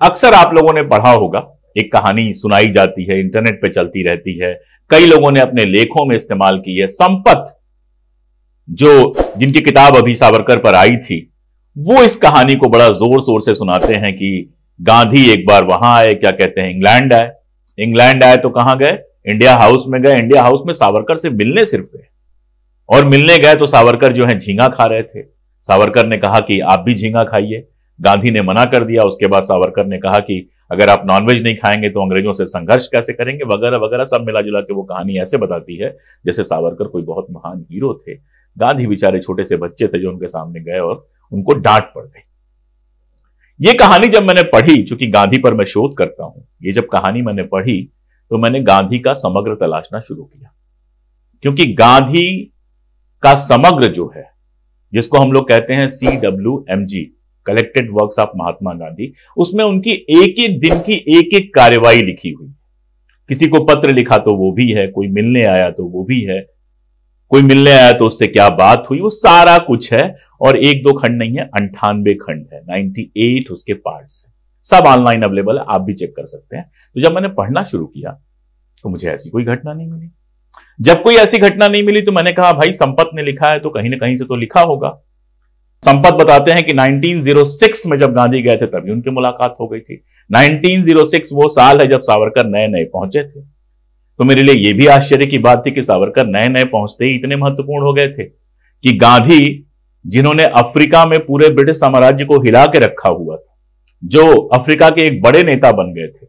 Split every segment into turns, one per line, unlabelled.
अक्सर आप लोगों ने पढ़ा होगा, एक कहानी सुनाई जाती है, इंटरनेट पे चलती रहती है, कई लोगों ने अपने लेखों में इस्तेमाल की है। संपत, जो जिनकी किताब अभी सावरकर पर आई थी, वो इस कहानी को बड़ा जोर शोर से सुनाते हैं कि गांधी एक बार वहां आए, क्या कहते हैं, इंग्लैंड आए। इंग्लैंड आए तो कहां गए? इंडिया हाउस में गए। इंडिया हाउस में सावरकर से मिलने सिर्फ गए, और मिलने गए तो सावरकर जो है झींगा खा रहे थे। सावरकर ने कहा कि आप भी झींगा खाइए। गांधी ने मना कर दिया। उसके बाद सावरकर ने कहा कि अगर आप नॉनवेज नहीं खाएंगे तो अंग्रेजों से संघर्ष कैसे करेंगे, वगैरह वगैरह। सब मिला जुला के वो कहानी ऐसे बताती है जैसे सावरकर कोई बहुत महान हीरो थे। गांधी बेचारे छोटे से बच्चे थे जो उनके सामने गए और उनको डांट पड़ गई। ये कहानी जब मैंने पढ़ी, चूंकि गांधी पर मैं शोध करता हूं, ये जब कहानी मैंने पढ़ी तो मैंने गांधी का समग्र तलाशना शुरू किया, क्योंकि गांधी का समग्र जो है, जिसको हम लोग कहते हैं CWMG, collected works of Mahatma Gandhi, उसमें उनकी एक एक दिन की एक एक कार्रवाई लिखी हुई है। किसी को पत्र लिखा तो वो भी है, कोई मिलने आया तो वो भी है, कोई मिलने आया तो उससे क्या बात हुई, वो सारा कुछ है। और एक दो खंड नहीं है, 98 खंड है, 98 उसके पार्ट्स है। सब ऑनलाइन अवेलेबल है, आप भी चेक कर सकते हैं। तो जब मैंने पढ़ना शुरू किया तो मुझे ऐसी कोई घटना नहीं मिली। जब कोई ऐसी घटना नहीं मिली तो मैंने कहा भाई संपत ने लिखा है तो कहीं ना कहीं से तो लिखा होगा। संपत बताते हैं कि 1906 में जब गांधी गए थे तभी उनकी मुलाकात हो गई थी। 1906 वो साल है जब सावरकर नए नए पहुंचे थे। तो मेरे लिए यह भी आश्चर्य की बात थी कि सावरकर नए नए पहुंचते ही इतने महत्वपूर्ण हो गए थे कि गांधी, जिन्होंने अफ्रीका में पूरे ब्रिटिश साम्राज्य को हिला के रखा हुआ था, जो अफ्रीका के एक बड़े नेता बन गए थे,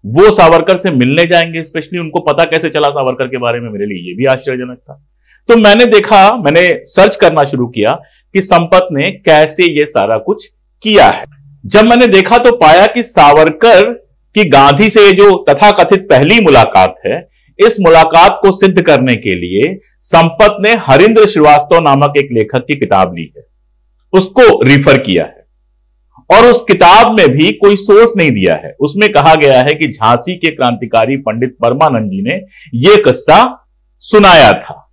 वो सावरकर से मिलने जाएंगे। स्पेशली उनको पता कैसे चला सावरकर के बारे में, मेरे लिए यह भी आश्चर्यजनक था। तो मैंने सर्च करना शुरू किया कि संपत ने कैसे ये सारा कुछ किया है। जब मैंने देखा तो पाया कि सावरकर की गांधी से जो तथाकथित पहली मुलाकात है, इस मुलाकात को सिद्ध करने के लिए संपत ने हरिंद्र श्रीवास्तव नामक एक लेखक की किताब ली है, उसको रिफर किया है, और उस किताब में भी कोई सोर्स नहीं दिया है। उसमें कहा गया है कि झांसी के क्रांतिकारी पंडित परमानंद जी ने यह किस्सा सुनाया था।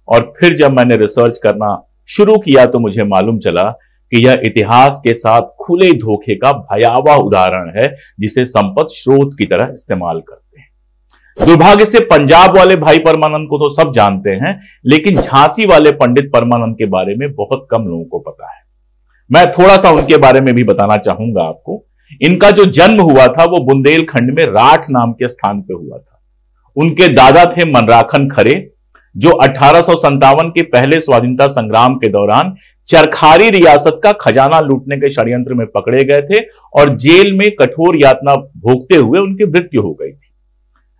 और फिर जब मैंने रिसर्च करना शुरू किया तो मुझे मालूम चला कि यह इतिहास के साथ खुले धोखे का भयावह उदाहरण है, जिसे संपत स्रोत की तरह इस्तेमाल करते हैं। दुर्भाग्य से पंजाब वाले भाई परमानंद को तो सब जानते हैं, लेकिन झांसी वाले पंडित परमानंद के बारे में बहुत कम लोगों को पता है। मैं थोड़ा सा उनके बारे में भी बताना चाहूंगा आपको। इनका जो जन्म हुआ था वो बुंदेलखंड में राठ नाम के स्थान पे हुआ था। उनके दादा थे मनराखन खरे, जो 1857 के पहले स्वाधीनता संग्राम के दौरान चरखारी रियासत का खजाना लूटने के षड्यंत्र में पकड़े गए थे और जेल में कठोर यातना भोगते हुए उनकी मृत्यु हो गई थी।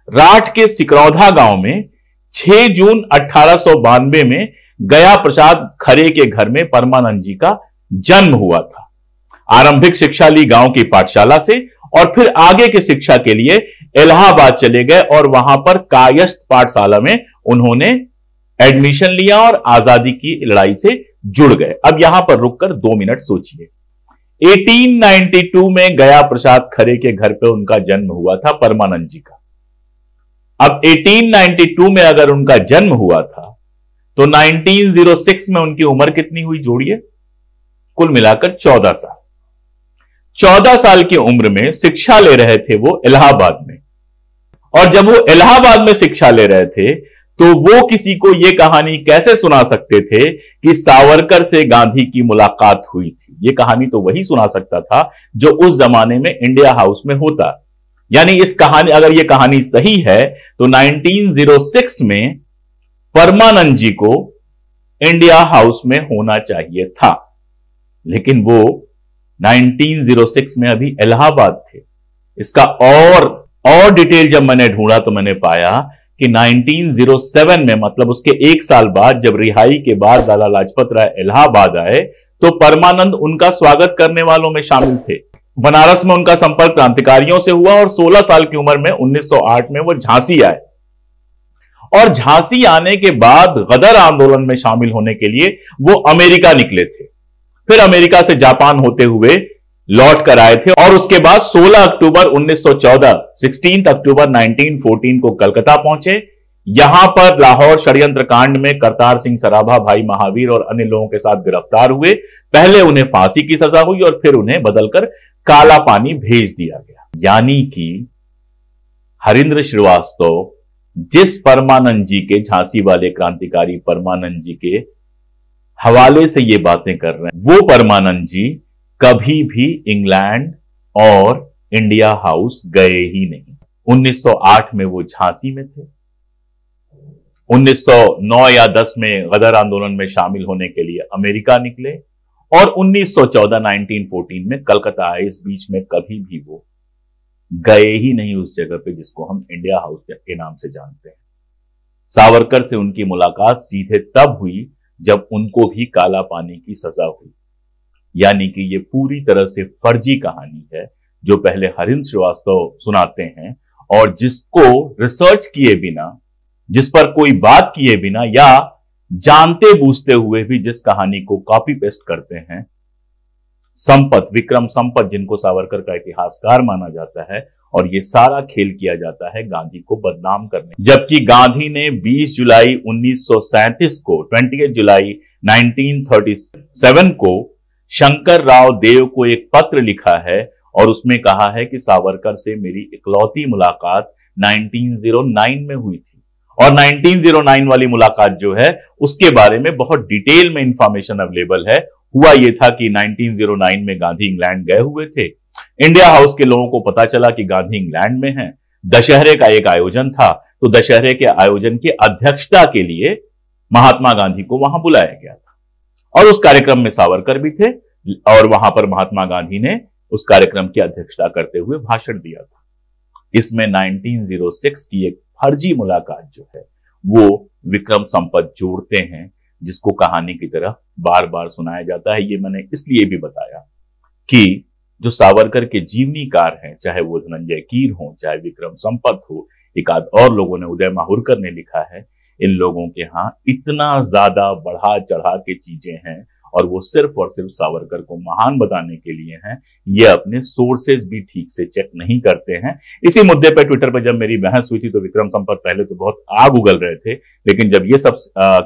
राठ के सिकरौधा गांव में 6 जून 1892 में गया प्रसाद खरे के घर में परमानंद जी का जन्म हुआ था। आरंभिक शिक्षा ली गांव की पाठशाला से और फिर आगे की शिक्षा के लिए इलाहाबाद चले गए और वहां पर कायस्थ पाठशाला में उन्होंने एडमिशन लिया और आजादी की लड़ाई से जुड़ गए। अब यहां पर रुककर 2 मिनट सोचिए। 1892 में गया प्रसाद खरे के घर पे उनका जन्म हुआ था परमानंद जी का। अब 1892 में अगर उनका जन्म हुआ था तो 1906 में उनकी उम्र कितनी हुई, जोड़िए, कुल मिलाकर 14 साल। 14 साल की उम्र में शिक्षा ले रहे थे वो इलाहाबाद में, और जब वो इलाहाबाद में शिक्षा ले रहे थे तो वो किसी को ये कहानी कैसे सुना सकते थे कि सावरकर से गांधी की मुलाकात हुई थी। ये कहानी तो वही सुना सकता था जो उस जमाने में इंडिया हाउस में होता। यानी इस कहानी, अगर ये कहानी सही है तो 1906 में परमानंद जी को इंडिया हाउस में होना चाहिए था, लेकिन वो 1906 में अभी इलाहाबाद थे। इसका और डिटेल जब मैंने ढूंढा तो मैंने पाया कि 1907 में, मतलब उसके 1 साल बाद, जब रिहाई के बाद लाला लाजपत राय इलाहाबाद आए तो परमानंद उनका स्वागत करने वालों में शामिल थे। बनारस में उनका संपर्क क्रांतिकारियों से हुआ और 16 साल की उम्र में 1908 में वो झांसी आए, और झांसी आने के बाद गदर आंदोलन में शामिल होने के लिए वो अमेरिका निकले थे। फिर अमेरिका से जापान होते हुए लौट कर आए थे और उसके बाद 16 अक्टूबर 1914, 16 अक्टूबर 1914 को कलकत्ता पहुंचे। यहां पर लाहौर षड्यंत्र कांड में करतार सिंह सराभा, भाई महावीर और अन्य लोगों के साथ गिरफ्तार हुए। पहले उन्हें फांसी की सजा हुई और फिर उन्हें बदलकर काला पानी भेज दिया गया। यानी कि हरींद्र श्रीवास्तव जिस परमानंद जी के, झांसी वाले क्रांतिकारी परमानंद जी के हवाले से ये बातें कर रहे हैं, वो परमानंद जी कभी भी इंग्लैंड और इंडिया हाउस गए ही नहीं। 1908 में वो झांसी में थे, 1909 या 10 में गदर आंदोलन में शामिल होने के लिए अमेरिका निकले, और 1914 में कलकत्ता आए। इस बीच में कभी भी वो गए ही नहीं उस जगह पे जिसको हम इंडिया हाउस के नाम से जानते हैं। सावरकर से उनकी मुलाकात सीधे तब हुई जब उनको भी काला पानी की सजा हुई। यानी कि ये पूरी तरह से फर्जी कहानी है जो पहले हरींद्र श्रीवास्तव सुनाते हैं, और जिसको रिसर्च किए बिना, जिस पर कोई बात किए बिना या जानते बूझते हुए भी जिस कहानी को कॉपी पेस्ट करते हैं, संपत, विक्रम संपत, जिनको सावरकर का इतिहासकार माना जाता है, और ये सारा खेल किया जाता है गांधी को बदनाम करने। जबकि गांधी ने 20 जुलाई 1937 को, 20 जुलाई 1937 को शंकर राव देव को एक पत्र लिखा है और उसमें कहा है कि सावरकर से मेरी इकलौती मुलाकात 1909 में हुई थी, और 1909 वाली मुलाकात जो है उसके बारे में बहुत डिटेल में इंफॉर्मेशन अवेलेबल है। हुआ यह था कि 1909 में गांधी इंग्लैंड गए हुए थे। इंडिया हाउस के लोगों को पता चला कि गांधी इंग्लैंड में हैं। दशहरे का एक आयोजन था, तो दशहरे के आयोजन की अध्यक्षता के लिए महात्मा गांधी को वहां बुलाया गया था, और उस कार्यक्रम में सावरकर भी थे, और वहां पर महात्मा गांधी ने उस कार्यक्रम की अध्यक्षता करते हुए भाषण दिया था। इसमें 1906 की एक फर्जी मुलाकात जो है वो विक्रम संपत जोड़ते हैं, जिसको कहानी की तरह बार बार सुनाया जाता है। ये मैंने इसलिए भी बताया कि जो सावरकर के जीवनीकार हैं, चाहे वो धनंजय कीर हो, चाहे विक्रम संपत हो, एक आध और लोगों ने, उदय माहुरकर ने लिखा है, इन लोगों के यहां इतना ज्यादा बढ़ा चढ़ा के चीजें हैं, और वो सिर्फ और सिर्फ सावरकर को महान बताने के लिए हैं। ये अपने सोर्सेज भी ठीक से चेक नहीं करते हैं। इसी मुद्दे पे ट्विटर पे जब मेरी बहस हुई थी तो विक्रम संपत पहले तो बहुत आग उगल रहे थे, लेकिन जब ये सब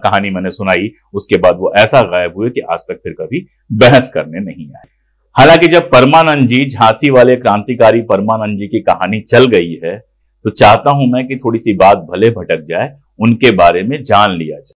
कहानी मैंने सुनाई उसके बाद वो ऐसा गायब हुए कि आज तक फिर कभी बहस करने नहीं आए। हालांकि जब परमानंद जी, झांसी वाले क्रांतिकारी परमानंद जी की कहानी चल गई है, तो चाहता हूं मैं कि थोड़ी सी बात भले भटक जाए, उनके बारे में जान लिया जाए।